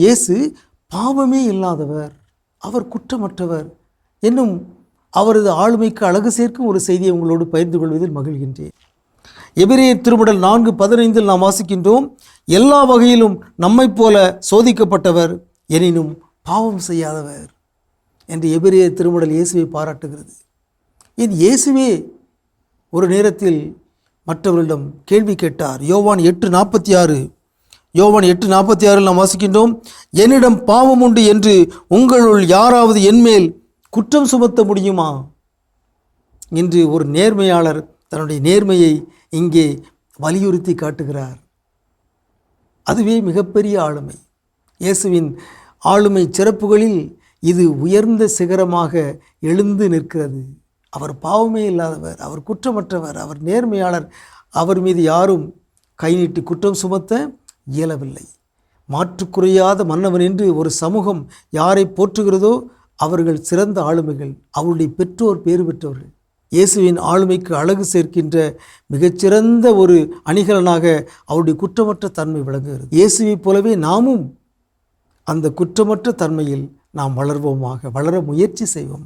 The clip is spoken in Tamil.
இயேசு பாவமே இல்லாதவர், அவர் குற்றமற்றவர் என்னும் அவரது ஆளுமைக்கு அழகு சேர்க்கும் ஒரு செய்தியை உங்களோடு பகிர்ந்து கொள்வதில் மகிழ்கின்றேன். எபிரேயர் திருமடல் 4:15 நாம் வாசிக்கின்றோம், எல்லா வகையிலும் நம்மைப் போல சோதிக்கப்பட்டவர் எனினும் பாவம் செய்யாதவர் என்று எபிரேயர் திருமடல் இயேசுவை பாராட்டுகிறது. ஏன் இயேசுவே ஒரு நேரத்தில் மற்றவர்களிடம் கேள்வி கேட்டார். யோவான் 8:46 நாம் வாசிக்கின்றோம், என்னிடம் பாவம் உண்டு என்று உங்களுள் யாராவது என்மேல் குற்றம் சுமத்த முடியுமா என்று ஒரு நேர்மையாளர் தன்னுடைய நேர்மையை இங்கே வலியுறுத்தி காட்டுகிறார். அதுவே மிகப்பெரிய ஆளுமை. இயேசுவின் ஆளுமை சிறப்புகளில் இது உயர்ந்த சிகரமாக எழுந்து நிற்கிறது. அவர் பாவமே இல்லாதவர், அவர் குற்றமற்றவர், அவர் நேர்மையாளர். அவர் மீது யாரும் கை நீட்டி குற்றம் சுமத்த இயலவில்லை. மாற்றுக்குறையாத மன்னவன் என்று ஒரு சமூகம் யாரை போற்றுகிறதோ அவர்கள் சிறந்த ஆளுமைகள், அவருடைய பெற்றோர் பேறு பெற்றவர்கள். இயேசுவின் ஆளுமைக்கு அழகு சேர்க்கின்ற மிகச்சிறந்த ஒரு அணிகலனாக அவருடைய குற்றமற்ற தன்மை விளங்குகிறது. இயேசுவைப் போலவே நாமும் அந்த குற்றமற்ற தன்மையில் நாம் வளர்வோமாக, வளர முயற்சி செய்வோம்.